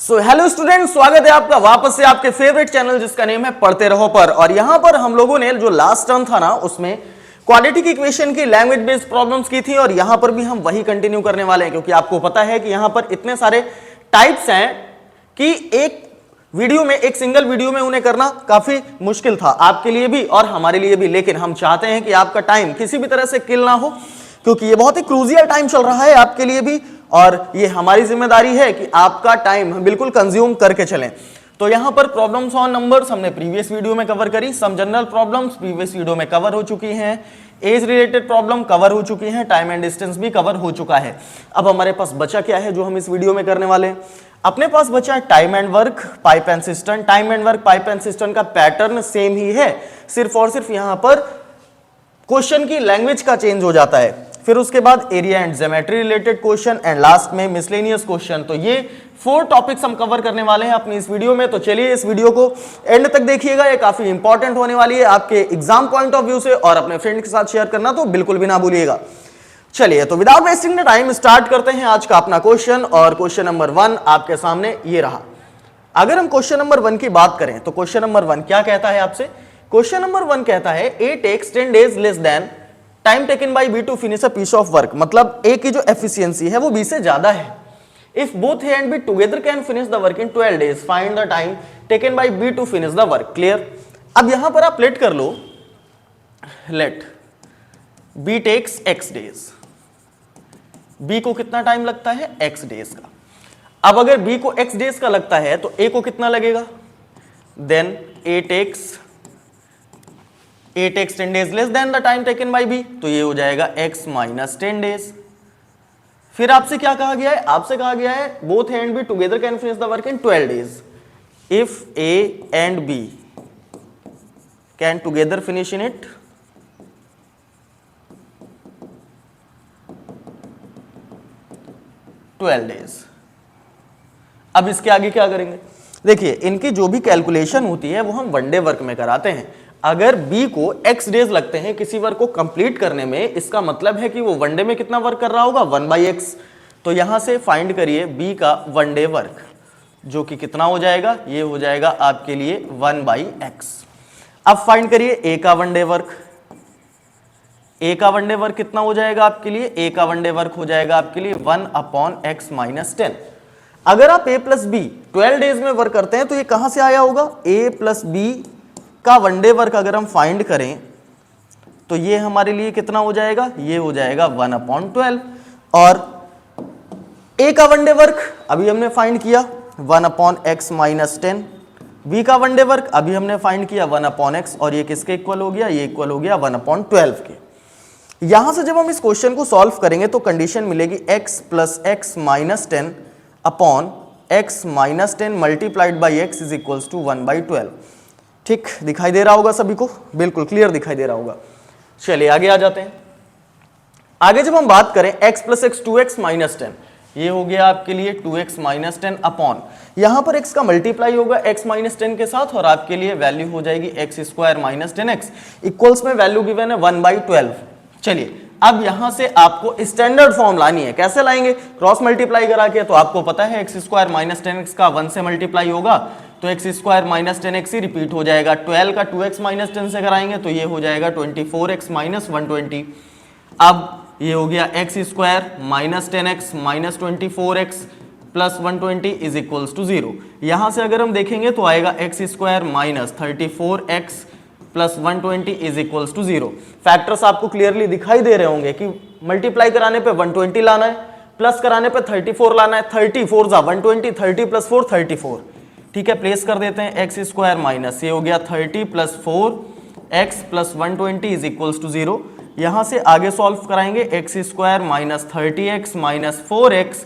Hello student, स्वागत है आपका वापस से आपके फेवरेट चैनल जिसका नेम है पढ़ते रहो पर। और यहां पर हम लोगों ने जो लास्ट टर्म था ना उसमें क्वाड्रेटिक इक्वेशन की लैंग्वेज बेस्ड प्रॉब्लम्स की थी और यहां पर भी हम वही कंटिन्यू करने वाले हैं, क्योंकि आपको पता है कि यहां पर इतने सारे टाइप्स हैं कि एक वीडियो में, एक सिंगल वीडियो में उन्हें करना काफी मुश्किल था आपके लिए भी और हमारे लिए भी। लेकिन हम चाहते हैं कि आपका टाइम किसी भी तरह से किल ना हो, क्योंकि ये बहुत ही क्रूशियल टाइम चल रहा है आपके लिए भी और ये हमारी जिम्मेदारी है कि आपका टाइम हम बिल्कुल कंज्यूम करके चलें। तो यहां पर प्रॉब्लम्स ऑन नंबर्स हमने प्रीवियस वीडियो में कवर करी, some general problems previous video में कवर हो चुकी हैं, एज रिलेटेड प्रॉब्लम कवर हो चुकी हैं, टाइम एंड डिस्टेंस भी कवर हो चुका है। अब हमारे पास बचा क्या है जो हम इस वीडियो में करने वाले हैं? अपने पास बचा है time and work, pipe and system. Time and work, pipe and system का पैटर्न सेम ही है, सिर्फ और सिर्फ यहां पर क्वेश्चन की लैंग्वेज का चेंज हो जाता है। फिर उसके बाद area and geometry related question and last में मिसलेनियस क्वेश्चन। तो ये 4 टॉपिक्स हम कवर करने वाले हैं अपनी इस वीडियो में। तो चलिए इस वीडियो को एंड तक देखिएगा, ये काफी इंपॉर्टेंट होने वाली है आपके एग्जाम पॉइंट ऑफ व्यू से और अपने फ्रेंड के साथ शेयर करना तो बिल्कुल भी ना भूलिएगा। चलिए तो without wasting the time start करते हैं आज का अपना क्वेश्चन। और क्वेश्चन नंबर 1 आपके सामने ये रहा। अगर हम क्वेश्चन नंबर 1 की बात करें तो क्वेश्चन नंबर 1 क्या कहता है आपसे? क्वेश्चन नंबर 1 कहता है A takes 10 days less than time taken by B to finish a piece of work. मतलब ए की जो एफिशिएंसी है वो बी से ज्यादा है। If both A and B together can finish the work in 12 days, find the time taken by B to finish the work. Clear? अब यहां पर आप लेट कर लो, let B takes X days. B को कितना टाइम लगता है? एक्स डेज का। अब अगर बी को एक्स डेज का लगता है तो ए को कितना लगेगा? Then A takes 10 days less than the time taken by B, तो ये हो जाएगा x माइनस 10 days। फिर आपसे क्या कहा गया है? आपसे कहा गया है both A and B together can finish the work in 12 days। If A and B can together finish in it 12 days। अब इसके आगे क्या करेंगे? देखिए इनकी जो भी कैलकुलेशन होती है वो हम वनडे वर्क में कराते हैं। अगर बी को x डेज लगते हैं किसी वर्क को कंप्लीट करने में, इसका मतलब है कि वो वनडे में कितना वर्क कर रहा होगा? 1/x। तो यहां से फाइंड करिए बी का वनडे वर्क, जो कि कितना हो जाएगा? ये हो जाएगा आपके लिए 1/x। अब फाइंड करिए ए का वनडे वर्क। ए का वनडे वर्क कितना हो जाएगा आपके लिए? ए का वनडे वर्क हो जाएगा आपके लिए 1/x माइनस 10। अगर आप a प्लस बी 12 डेज में वर्क करते हैं तो ये कहां से आया होगा? a प्लस बी का वनडे वर्क अगर हम फाइंड करें तो ये हमारे लिए कितना हो जाएगा? ये हो जाएगा 1/12। और a का वनडे वर्क अभी हमने फाइंड किया 1/x माइनस 10। b का वनडे वर्क अभी हमने फाइंड किया 1/x और ये किसके इक्वल हो गया? ये इक्वल हो गया 1/12 के। यहां से जब हम इस क्वेश्चन को सॉल्व करेंगे तो कंडीशन मिलेगी x plus x minus 10 upon x minus 10 multiplied by x is equals to 1/12। ठीक दिखाई दे रहा होगा सभी को? बिल्कुल क्लियर दिखाई दे रहा होगा। चलिए आगे आ जाते हैं। आगे जब हम बात करें x plus x 2x minus 10, ये हो गया आपके लिए 2x माइनस 10 अपॉन, यहां पर x का मल्टीप्लाई होगा x माइनस 10 के साथ और आपके लिए वैल्यू हो जाएगी x square minus 10x। Equals में वैल्यू गिवन है 1/12। चलिए अब यहां से आपको स्टैंडर्ड फॉर्म लानी है। कैसे लाएंगे? क्रॉस मल्टीप्लाई करा के। तो आपको पता है x स्क्वायर माइनस 10x का 1 से मल्टीप्लाई होगा तो x स्क्वायर माइनस 10x ही रिपीट हो जाएगा। 12 का 2x माइनस 10 से कराएंगे तो ये हो जाएगा 24x माइनस 120। अब ये हो गया x square minus 10x minus 24x plus 120 is equals to 0। यहां से अगर हम देखेंगे तो आएगा x square minus 34x plus 120 is equals to 0। Factors आपको क्लियरली दिखाई दे रहे होंगे कि मल्टीप्लाई कराने पे 120 लाना है, प्लस कराने पे 34 लाना है। 34 जा 120, 30 प्लस 4 34। ठीक है, प्लेस कर देते हैं x स्क्वायर माइनस, ये हो गया 30 plus 4x plus 120 is equals to 0। यहां से आगे सॉल्व कराएंगे x square minus 30x minus 4x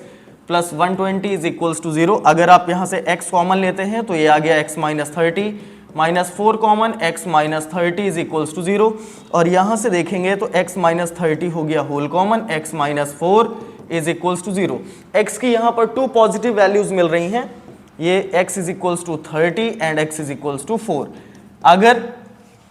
plus 120 is equals to 0। अगर आप यहां से x कॉमन लेते हैं तो ये आ गया x minus 30 minus 4 common, x minus 30 is equals to 0। और यहां से देखेंगे तो x माइनस 30 हो गया whole common, x minus 4 is equals to 0। x की यहां पर 2 पॉजिटिव वैल्यूज मिल रही हैं, ये x is equals to 30 and x is equals to 4। अगर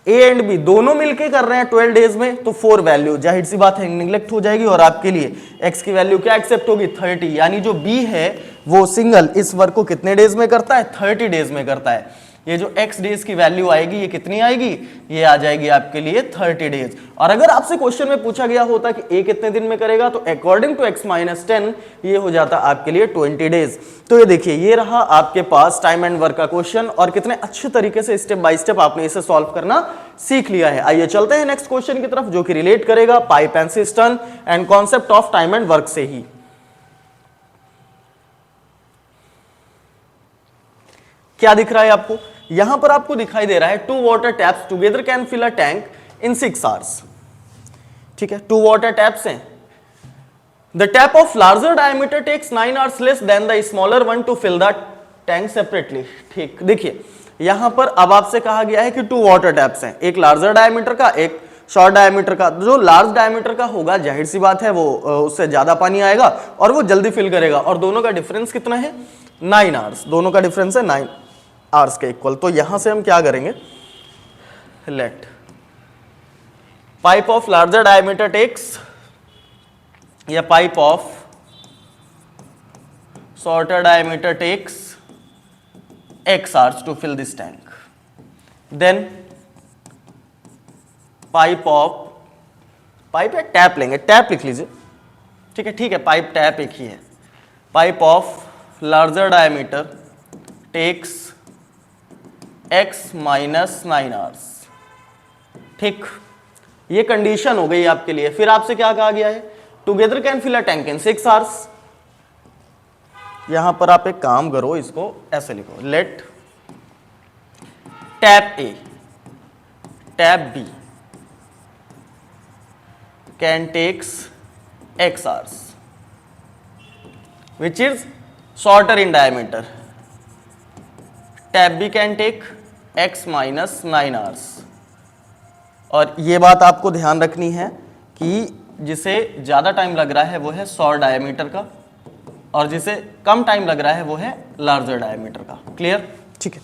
ए एंड बी दोनों मिलके कर रहे हैं 12 डेज में, तो 4 वैल्यू जाहिर सी बात है निगलेक्ट हो जाएगी और आपके लिए एक्स की वैल्यू क्या एक्सेप्ट होगी 30, यानी जो बी है वो सिंगल इस वर्क को कितने डेज में करता है 30 डेज में करता है। ये जो x डेज की वैल्यू आएगी ये कितनी आएगी, ये आ जाएगी आपके लिए 30 डेज। और अगर आपसे क्वेश्चन में पूछा गया होता कि a कितने दिन में करेगा तो अकॉर्डिंग टू x माइनस 10 ये हो जाता आपके लिए 20 डेज। तो ये देखिए ये रहा आपके पास टाइम एंड वर्क का क्वेश्चन और कितने अच्छे तरीके से स्टेप बाय स्टेप आपने इसे सॉल्व करना सीख लिया है। आइए चलते हैं नेक्स्ट क्वेश्चन की तरफ जो कि रिलेट करेगा pipe and system and concept of time and work से ही। क्या दिख रहा है आपको, यहां पर आपको दिखाई दे रहा है 2 water taps together can fill a tank in 6 hours. ठीक है, 2 वाटर टैप्स हैं। The tap of larger diameter takes 9 hours less than the smaller one to fill the tank separately. ठीक, देखिए यहां पर अब आपसे कहा गया है कि 2 वाटर टैप्स हैं, एक लार्जर डायमीटर का एक शॉर्ट डायमीटर का। जो लार्ज डायमीटर का होगा जाहिर सी बात है वो उससे ज्यादा पानी आएगा और वो जल्दी फिल करेगा, और दोनों का डिफरेंस कितना है 9 आवर्स, दोनों का डिफरेंस है 9 आवर्स के इक्वल। तो यहां से हम क्या करेंगे, let pipe of larger diameter takes या pipe of shorter diameter takes x hours to fill this tank, then pipe या टैप लेंगे, टैप लिख लीजिए, ठीक है पाइप टैप एक ही है। Pipe of larger diameter takes x minus 9 hours. ठीक, ये कंडीशन हो गई आपके लिए। फिर आपसे क्या कहा गया है, together can fill a tank in 6 hours. यहां पर आप एक काम करो, इसको ऐसे लिखो, let tap A tap B can takes x hours which is shorter in diameter. Tap B can take x minus 9 hours। और ये बात आपको ध्यान रखनी है कि जिसे ज्यादा टाइम लग रहा है वो है शॉर्ट डायमीटर का और जिसे कम टाइम लग रहा है वो है लार्जर डायमीटर का। क्लियर, ठीक है।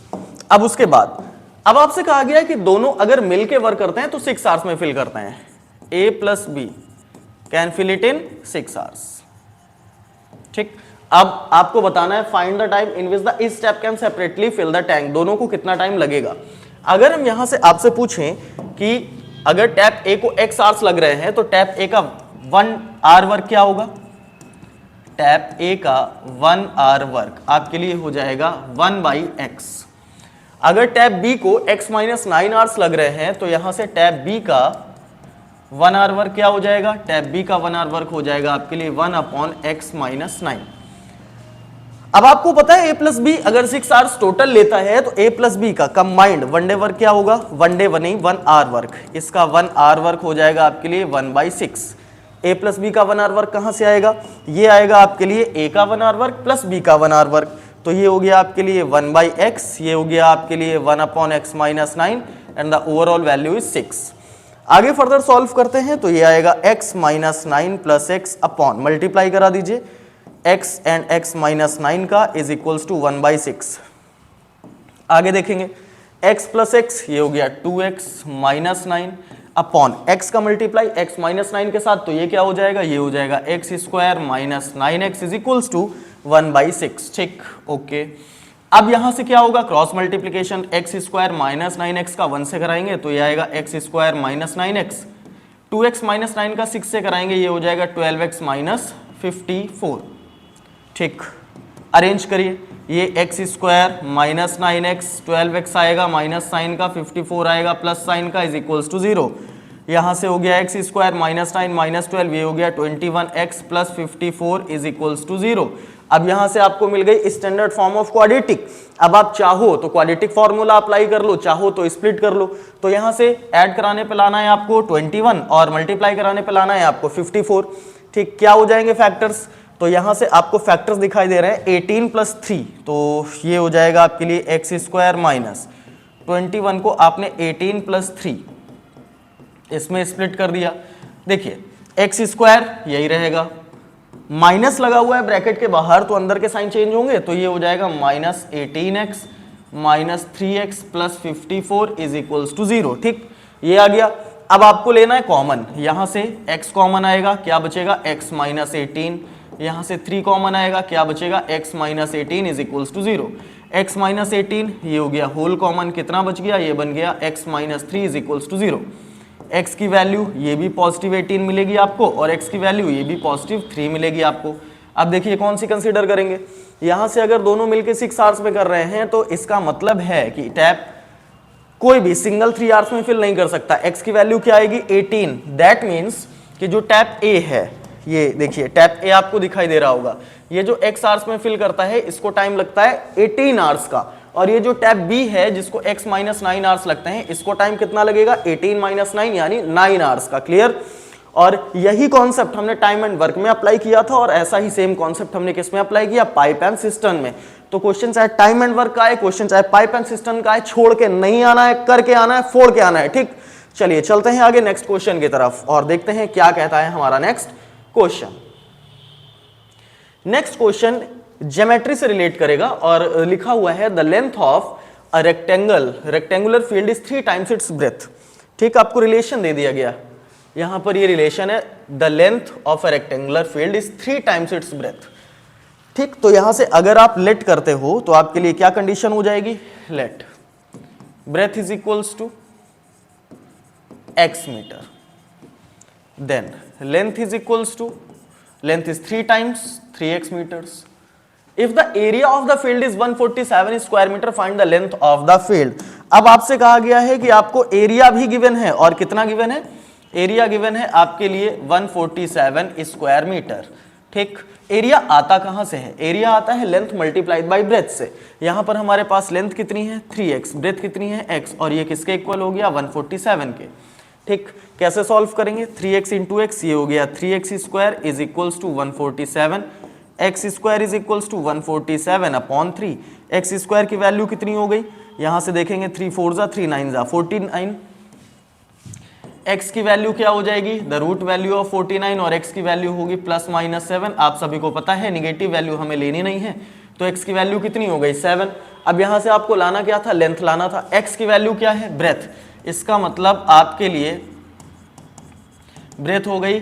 अब उसके बाद अब आपसे कहा गया है कि दोनों अगर मिलके वर्क करते हैं तो 6 आवर्स में फिल करते हैं। A plus B can fill it in 6 hours. ठीक, अब आपको बताना है find the time in which the each tap can separately fill the tank. दोनों को कितना टाइम लगेगा। अगर हम यहां से आपसे पूछें कि अगर टैप ए को x आवर्स लग रहे हैं तो टैप ए का 1 आवर वर्क क्या होगा, टैप ए का 1 आवर वर्क आपके लिए हो जाएगा 1/x। अगर टैप बी को x माइनस 9 आवर्स लग रहे हैं तो यहां से टैप बी का 1 आवर वर्क क्या हो जाएगा, टैप बी का 1 आवर वर्क हो जाएगा आपके लिए 1/x माइनस 9। अब आपको पता है a प्लस बी अगर 6 आवर्स टोटल लेता है तो a प्लस बी का कंबाइंड वनडे वर्क क्या होगा, वनडे नहीं 1 आवर वर्क। इसका 1 आवर वर्क हो जाएगा आपके लिए 1/6। a प्लस बी का 1 आवर वर्क कहां से आएगा, ये आएगा आपके लिए a का 1 आवर वर्क प्लस b का 1 आवर वर्क। तो ये हो गया आपके लिए 1/x, ये हो गया आपके लिए 1/x minus 9 and the overall value is 6। आगे फर्दर सॉल्व करते हैं तो ये आएगा x minus 9 plus x upon multiply करा दीजिए x एंड x माइनस 9 का इज इक्वल्स टू 1/6। आगे देखेंगे x प्लस एक्स ये हो गया 2x माइनस 9 अपॉन x का मल्टीप्लाई x माइनस 9 के साथ, तो ये क्या हो जाएगा, ये हो जाएगा x square minus 9x is equals to 1/6। ठीक, ओके। अब यहां से क्या होगा, cross multiplication x square minus 9x का 1 से कराएंगे तो ये आएगा x square minus 9x, 2x minus 9 का 6 से कराएंगे ये हो जाएगा 12x माइनस 54। ठीक, अरेंज करिए, ये x square minus 9x 12x आएगा माइनस साइन का 54 आएगा प्लस साइन का इज इक्वल्स टू 0। यहां से हो गया x स्क्वायर माइनस 9 माइनस 12 ये हो गया 21x plus 54 is equals to 0। अब यहां से आपको मिल गई स्टैंडर्ड फॉर्म ऑफ क्वाड्रेटिक। अब आप चाहो तो क्वाड्रेटिक फॉर्मूला अप्लाई कर लो, चाहो तो स्प्लिट कर लो। तो यहां से ऐड कराने पे लाना है आपको 21 और मल्टीप्लाई कराने पे लाना है आपको 54। ठीक, क्या हो जाएंगे फैक्टर्स, तो यहां से आपको फैक्टर्स दिखाई दे रहे हैं 18 प्लस 3, तो ये हो जाएगा आपके लिए एक्स स्क्वायर माइनस 21 को आपने 18 प्लस 3 इसमें स्प्लिट कर दिया। देखिए एक्स स्क्वायर यही रहेगा, माइनस लगा हुआ है ब्रैकेट के बाहर तो अंदर के साइन चेंज होंगे, तो ये हो जाएगा minus 18x minus 3x plus 54 is equals to 0। ठीक, ये आ गया। अब आपको लेना है कॉमन, यहां से x कॉमन आएगा, क्या बचेगा x माइनस 18, यहां से 3 कॉमन आएगा, क्या बचेगा x minus 18 is equals to 0। x minus 18 ये हो गया होल कॉमन, कितना बच गया, ये बन गया x minus 3 is equals to 0। x की वैल्यू ये भी पॉजिटिव 18 मिलेगी आपको और x की वैल्यू ये भी पॉजिटिव 3 मिलेगी आपको। अब देखिए कौन सी कंसीडर करेंगे, यहां से अगर दोनों मिलके 6 आवर्स में कर रहे हैं तो इसका मतलब है कि टैप कोई भी सिंगल 3 आवर्स में फिल नहीं कर सकता। x की वैल्यू क्या आएगी 18, दैट मीन्स कि जो टैप A है, ये देखिए टैप A आपको दिखाई दे रहा होगा, ये जो x आवर्स में फिल करता है इसको टाइम लगता है 18 आवर्स का, और ये जो टैप B है जिसको x माइनस 9 आवर्स लगते हैं इसको टाइम कितना लगेगा 18 माइनस 9 यानी 9 आवर्स का। क्लियर। और यही कॉन्सेप्ट हमने टाइम एंड वर्क में अप्लाई किया था और ऐसा ही सेम कॉन्सेप्ट हमने किस में अप्लाई किया, पाइप एंड सिस्टम में। तो क्वेश्चन चाहे टाइम एंड वर्क का है, क्वेश्चन चाहे पाइप एंड सिस्टम का है, छोड़ के नहीं आना है, करके आना है, फोड़ के आना है। ठीक, चलिए चलते हैं आगे नेक्स्ट क्वेश्चन की तरफ और देखते हैं क्या कहता है हमारा next question. Next question geometry से रिलेट करेगा और लिखा हुआ है the length of a rectangular field is 3 times it's breath. ठीक, आपको रिलेशन दे दिया गया, यहां पर ये रिलेशन है the length of a rectangular field is 3 times it's breath. ठीक, तो यहां से अगर आप लेट करते हो तो आपके लिए क्या कंडीशन हो जाएगी, let breadth is equals to x metre, then length is equals to, length is 3 times 3x meters. If the area of the field is 147 square meter, find the length of the field. अब आपसे कहा गया है कि आपको area भी given है और कितना गिवन है, एरिया गिवन है आपके लिए 147 स्क्वायर मीटर। ठीक, एरिया आता कहां से है, एरिया आता है लेंथ मल्टीप्लाइड बाय ब्रेथ से। यहां पर हमारे पास लेंथ कितनी है 3x, ब्रेथ कितनी है x, और ये किसके इक्वल हो गया 147 के। ठीक, कैसे सॉल्व करेंगे, 3x इंटू एक्स, ये हो गया 3x square is equals to 147, x square is equals to 147 upon 3। X square की वैल्यू कितनी हो गई, यहां से देखेंगे 3 4 जा 3 9 जा 49। एक्स की वैल्यू क्या हो जाएगी, द रूट वैल्यू ऑफ 49, और एक्स की वैल्यू होगी प्लस माइनस 7। आप सभी को पता है निगेटिव वैल्यू हमें लेनी नहीं है, तो एक्स की वैल्यू कितनी हो गई 7। अब यहां से आपको लाना क्या था, लेंथ लाना था। एक्स की वैल्यू क्या है, ब्रेथ, इसका मतलब आपके लिए ब्रेथ हो गई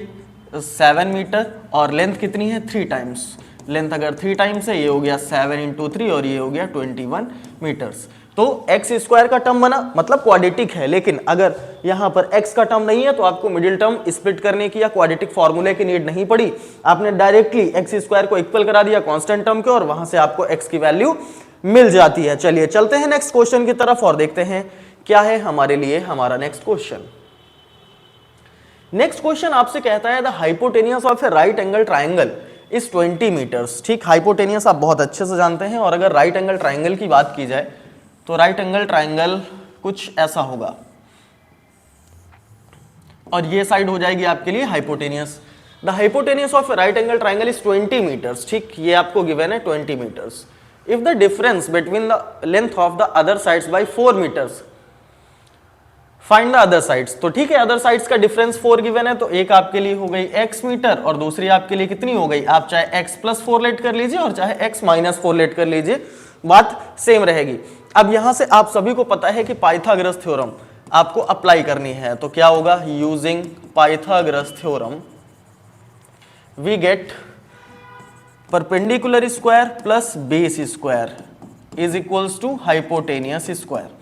7 मीटर और लेंथ कितनी है 3 टाइम्स। लेंथ अगर 3 टाइम्स है, ये हो गया 7 इंटू 3 और ये हो गया 21 मीटर्स। तो एक्स स्क्वायर का टर्म बना, मतलब क्वाड्रेटिक है, लेकिन अगर यहां पर एक्स का टर्म नहीं है तो आपको मिडिल टर्म स्प्लिट करने की या क्वाड्रेटिक फॉर्मूले की नीड नहीं पड़ी, आपने डायरेक्टली एक्स स्क्वायर को इक्वल करा दिया कांस्टेंट टर्म के और वहां से आपको एक्स की वैल्यू मिल जाती है। चलिए चलते हैं नेक्स्ट क्वेश्चन की तरफ और देखते हैं क्या है हमारे लिए हमारा नेक्स्ट क्वेश्चन। नेक्स्ट क्वेश्चन आपसे कहता है the hypotenuse of a right angle triangle is 20 metres. ठीक, हाइपोटेनियस आप बहुत अच्छे से जानते हैं, और अगर राइट एंगल ट्राइंगल की बात की जाए तो राइट एंगल ट्राइंगल कुछ ऐसा होगा और ये साइड हो जाएगी आपके लिए hypotenuse. The hypotenuse of a right angle triangle is 20 metres. ठीक, ये आपको गिवन है 20 metres. If the difference between the length of the other sides by 4 metres, find the other sides. तो ठीक है, अदर साइड्स का डिफरेंस 4 गिवन है, तो एक आपके लिए हो गई x मीटर और दूसरी आपके लिए कितनी हो गई, आप चाहे x प्लस 4 लेट कर लीजिए और चाहे x माइनस 4 लेट कर लीजिए, बात सेम रहेगी। अब यहां से आप सभी को पता है कि पाइथागोरस थ्योरम आपको अप्लाई करनी है, तो क्या होगा, using Pythagoras theorem we get perpendicular square plus base square is equals to hypotenuse square.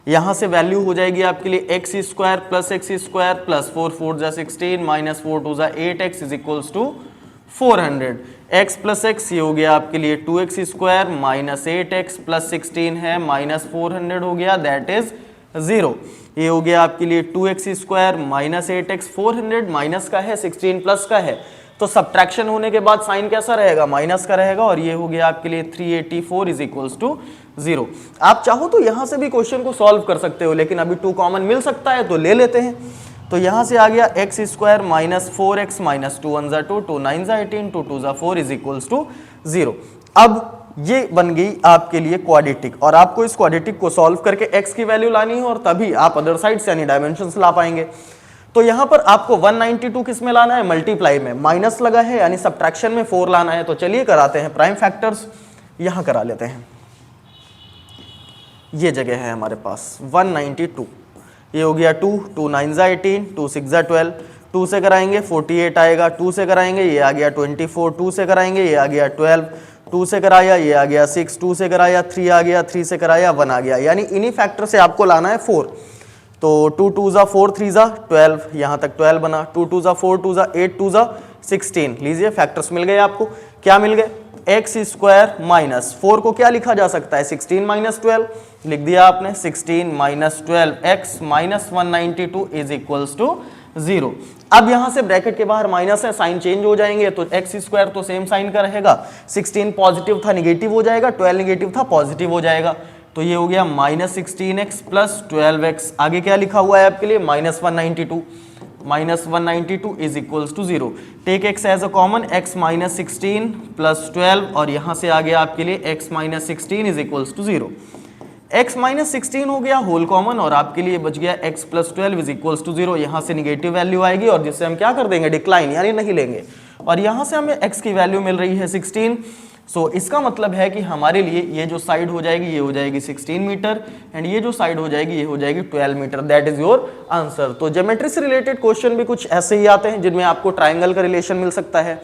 यहां से वैल्यू हो जाएगी आपके लिए x square plus x square plus 4 4 जा 16 माइनस 4 2 जा 8x is equals to 400। x plus x ये हो गया आपके लिए 2x square minus 8x plus 16 है माइनस 400 हो गया, दैट इज 0। ये हो गया आपके लिए 2x square minus 8x, 400 minus का है 16 प्लस का है, तो सब्ट्रैक्शन होने के बाद साइन कैसा रहेगा, माइनस का रहेगा, और ये हो गया आपके लिए 384 इज इक्वल्स टू 0। आप चाहो तो यहां से भी क्वेश्चन को सॉल्व कर सकते हो, लेकिन अभी 2 कॉमन मिल सकता है तो ले लेते हैं। तो यहां से आ गया x square minus 4x minus 2 1 जा 2 2 9 जा 18 2 2 जा 4 इज इक्वल्स टू 0। अब ये बन गई आपके लिए क्वाड्रेटिक, और आपको इस क्वाड्रेटिक को सॉल्व करके x की वैल्यू लानी है और तभी आप अदर साइड से यानी डायमेंशंस ला पाएंगे। तो यहां पर आपको 192 किस में लाना है, मल्टीप्लाई में, माइनस लगा है यानी सब्ट्रैक्शन में 4 लाना है। तो चलिए कराते हैं प्राइम फैक्टर्स, यहां करा लेते हैं। ये जगह है हमारे पास 192, ये हो गया 2, 2 9 जा 18, 2 6 जा 12, 2 से कराएंगे 48 आएगा, 2 से कराएंगे ये आ गया 24, 2 से कराएंगे ये आ गया 12, 2 से कराया ये आ गया 6, 2 से कराया 3 आ गया, 3 से कराया 1 आ गया, यानी इन्हीं फैक्टर से आपको लाना है 4। तो 2 2 जा 4, 3 जा 12, यहाँ तक 12 बना, 2 2 जा 4, 2 जा 8, 2 जा 16। लीजिए फैक्टर्स मिल गए आपको, क्या मिल गए, एक्स स्क्वायर माइनस 4 को क्या लिखा जा सकता है 16 माइनस 12, लिख दिया आपने 16 minus 12 x minus 192 is equals to 0। अब यहां से ब्रैकेट के बाहर माइनस है, साइन चेंज हो जाएंगे, तो एक्स स्क्वायर तो सेम साइन का रहेगा, 16 पॉजिटिव था निगेटिव हो जाएगा, 12 निगेटिव था पॉजिटिव हो जाएगा, तो ये हो गया माइनस 16x प्लस 12x। आगे क्या लिखा हुआ है आपके लिए minus 192, minus 192 is equals to 0। Take x as a common, x minus 16 plus 12, और यहां से आ गया आपके लिए x minus 16 is equals to 0। x minus 16 हो गया होल कॉमन, और आपके लिए बच गया x plus 12 is equals to 0। यहां से निगेटिव वैल्यू आएगी और जिससे हम क्या कर देंगे डिक्लाइन, यानी नहीं लेंगे, और यहां से हमें x की वैल्यू मिल रही है 16। सो इसका मतलब है कि हमारे लिए ये जो साइड हो जाएगी ये हो जाएगी 16 मीटर, एंड ये जो साइड हो जाएगी ये हो जाएगी 12 metre. That is your answer. तो ज्योमेट्री से रिलेटेड क्वेश्चन भी कुछ ऐसे ही आते हैं जिनमें आपको ट्राइंगल का रिलेशन मिल सकता है।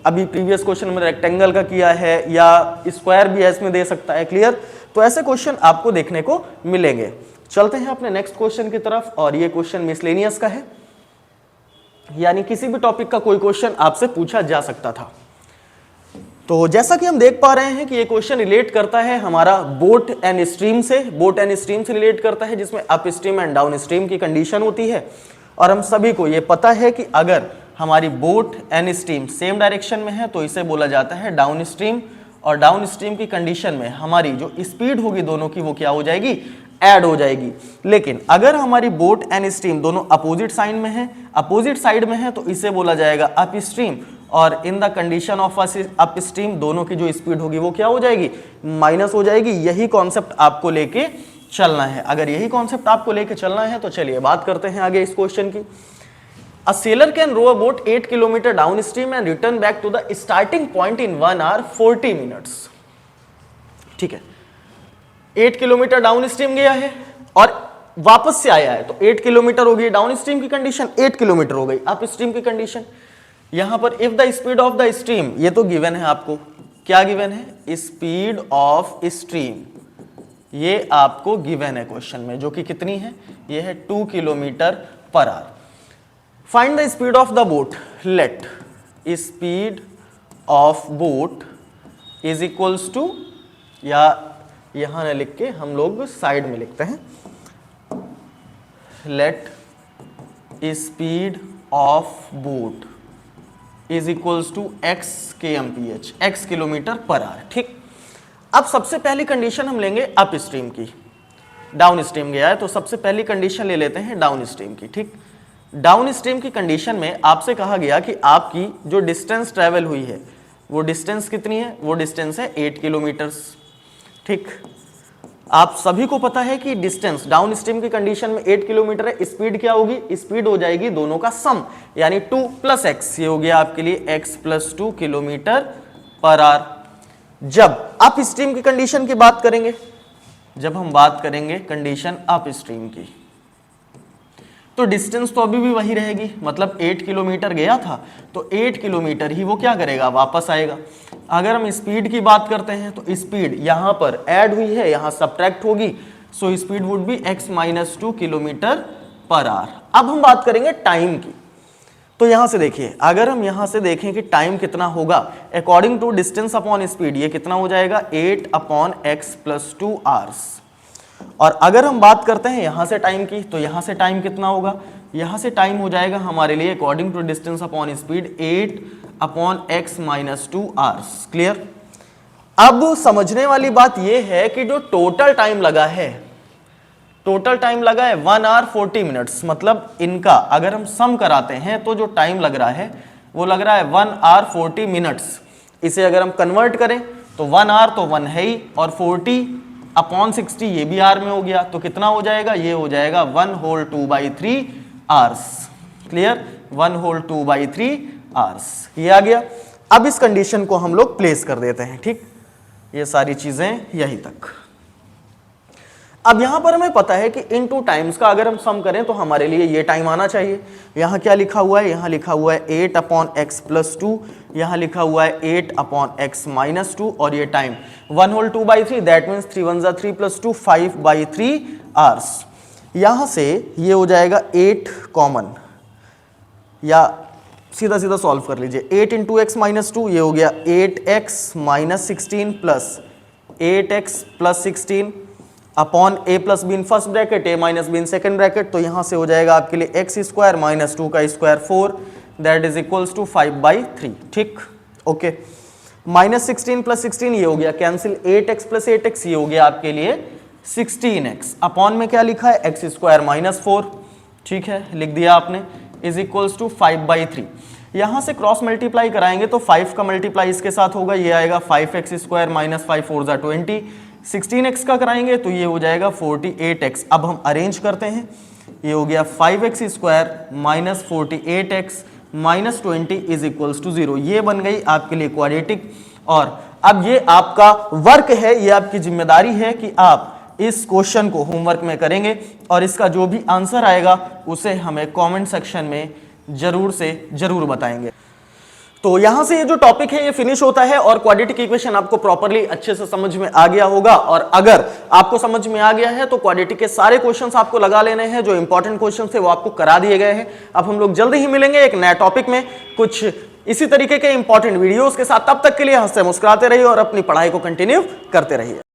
अभी प्रीवियस क्वेश्चन में रेक्टेंगल का किया है, या स्क्वायर भी इसमें दे सकता है। क्लियर? तो ऐसे क्वेश्चन आपको देखने को मिलेंगे। चलते हैं अपने नेक्स्ट क्वेश्चन की तरफ, और ये क्वेश्चन मिसलेनियस का है, यानी किसी भी टॉपिक का कोई क्वेश्चन आपसे पूछा जा सकता था। तो जैसा कि हम देख पा रहे हैं कि ये क्वेश्चन रिलेट करता है हमारा बोट एंड स्ट्रीम से, बोट एंड स्ट्रीम से रिलेट करता है, जिसमें up stream and down stream की कंडीशन होती है। और हम सभी को ये पता है कि अगर हमारी boat and stream same direction में है तो इसे बोला जाता है डाउन स्ट्रीम, और डाउन स्ट्रीम की कंडीशन में हमारी जो स्पीड होगी दोनों की वो क्या हो जाएगी, ऐड हो जाएगी। लेकिन अगर हमारी बोट एंड स्ट्रीम दोनों अपोजिट साइन में है, अपोजिट साइड में है, तो इसे बोला जाएगा अप स्ट्रीम, और in the condition of up stream दोनों की जो स्पीड होगी वो क्या हो जाएगी, माइनस हो जाएगी। यही कॉन्सेप्ट आपको लेके चलना है। अगर यही कॉन्सेप्ट आपको लेके चलना है तो चलिए बात करते हैं आगे इस क्वेश्चन की। A sailor can row a boat 8 kilometer downstream and return back to the starting point in 1 hour 40 minutes। ठीक है, 8 किलोमीटर डाउन स्ट्रीम गया है और वापस से आया है, तो 8 किलोमीटर हो गई डाउन स्ट्रीम की कंडीशन, 8 किलोमीटर हो गई अप स्ट्रीम की कंडीशन। यहां पर if the speed of the stream, ये तो गिवन है आपको, क्या गिवन है, स्पीड ऑफ स्ट्रीम, ये आपको गिवन है क्वेश्चन में, जो कि कितनी है, ये है 2 kilometre per hour. Find the speed of the boat, let speed of boat is equals to, या यहां न लिख के हम लोग साइड में लिखते हैं, let speed of boat is equals to x kmph, x kilometre per hour. ठीक, अब सबसे पहली कंडीशन हम लेंगे अप स्ट्रीम की, डाउन स्ट्रीम गया है तो सबसे पहली कंडीशन ले लेते हैं डाउन स्ट्रीम की। ठीक, डाउन स्ट्रीम की कंडीशन में आपसे कहा गया कि आपकी जो डिस्टेंस ट्रेवल हुई है वो डिस्टेंस कितनी है, वो डिस्टेंस है 8 किलोमीटर्स। ठीक, आप सभी को पता है कि डिस्टेंस डाउन स्ट्रीम की कंडीशन में 8 किलोमीटर है, स्पीड क्या होगी, स्पीड हो जाएगी दोनों का सम, यानी 2 प्लस एक्स, ये हो गया आपके लिए x plus 2 kilometre per our. जब अप स्ट्रीम की कंडीशन की बात करेंगे, जब हम बात करेंगे कंडीशन अप स्ट्रीम की, तो डिस्टेंस तो अभी भी वही रहेगी, मतलब 8 किलोमीटर गया था तो 8 किलोमीटर ही वो क्या करेगा, वापस आएगा। अगर हम स्पीड की बात करते हैं तो स्पीड यहां पर ऐड हुई है, यहां सब्ट्रैक्ट होगी, so speed would be x minus 2 kilometre per our. अब हम बात करेंगे टाइम की, तो यहां से देखिए, अगर हम यहां से देखें कि टाइम कितना होगा according to distance upon speed, ये कितना हो जाएगा 8 अपॉन x प्लस 2 आवर्स। और अगर हम बात करते हैं यहां से टाइम की, तो यहां से टाइम कितना होगा, यहां से टाइम हो जाएगा हमारे लिए according to distance upon speed 8 upon x minus 2 hours. Clear? अब समझने वाली बात यह है कि जो टोटल टाइम लगा है, टोटल टाइम लगा है 1 आवर 40 मिनट्स, मतलब इनका अगर हम सम कराते हैं तो जो टाइम लग रहा है वो लग रहा है 1 आवर 40 मिनट्स। इसे अगर हम कन्वर्ट करें तो 1 आवर तो 1 है ही, और 40 अपॉन 60 ये भी आर में हो गया, तो कितना हो जाएगा, ये हो जाएगा 1 whole 2/3 hours. Clear? 1 whole 2/3 hours, ये आ गया। अब इस कंडीशन को हम लोग प्लेस कर देते हैं। ठीक, ये सारी चीजें यहीं तक। अब यहां पर हमें पता है कि इन टू टाइम्स का अगर हम सम करें तो हमारे लिए ये टाइम आना चाहिए। यहां क्या लिखा हुआ है, यहां लिखा हुआ है 8/x+2, यहां लिखा हुआ है 8/x-2 और ये time 1 whole 2/3, that means 3 1 3 + 2 5/3 hours. यहां से ये हो जाएगा 8 कॉमन, या सीधा सीधा सॉल्व कर लीजिए। 8 × x-2 ये हो गया 8x-16 plus 8x+16 upon a + b in first bracket, a - b in second bracket. तो यहां से हो जाएगा आपके लिए x² - 2 का square 4, that is equals to 5/3। ठीक, ओके। -16 + 16 ये हो गया कैंसिल, 8x + 8x ये हो गया आपके लिए 16x। अपॉन में क्या लिखा है, x² - 4, ठीक है, लिख दिया आपने, इज इक्वल्स टू 5/3। यहां से क्रॉस मल्टीप्लाई कराएंगे तो 5 का मल्टीप्लाई इसके साथ होगा, ये आएगा 5x² - 5 4 = 20। 16x का कराएंगे तो ये हो जाएगा 48x। अब हम अरेंज करते हैं, ये हो गया 5x² - 48x - 20 is equals to 0। ये बन गई आपके लिए क्वाड्रेटिक। और अब ये आपका वर्क है, ये आपकी जिम्मेदारी है कि आप इस क्वेश्चन को होमवर्क में करेंगे और इसका जो भी आंसर आएगा उसे हमें कमेंट सेक्शन में जरूर से जरूर बताएंगे। तो यहां से ये जो टॉपिक है ये फिनिश होता है और क्वाड्रेटिक इक्वेशन आपको प्रॉपर्ली अच्छे से समझ में आ गया होगा। और अगर आपको समझ में आ गया है तो क्वाड्रेटिक के सारे क्वेश्चंस आपको लगा लेने हैं, जो इंपॉर्टेंट क्वेश्चंस थे वो आपको करा दिए गए हैं। अब हम लोग जल्दी ही मिलेंगे एक नया टॉपिक में कुछ इसी तरीके के इंपॉर्टेंट वीडियोस के साथ। तब तक के लिए हंसते मुस्कुराते रहिए और अपनी पढ़ाई को कंटिन्यू करते रहिए।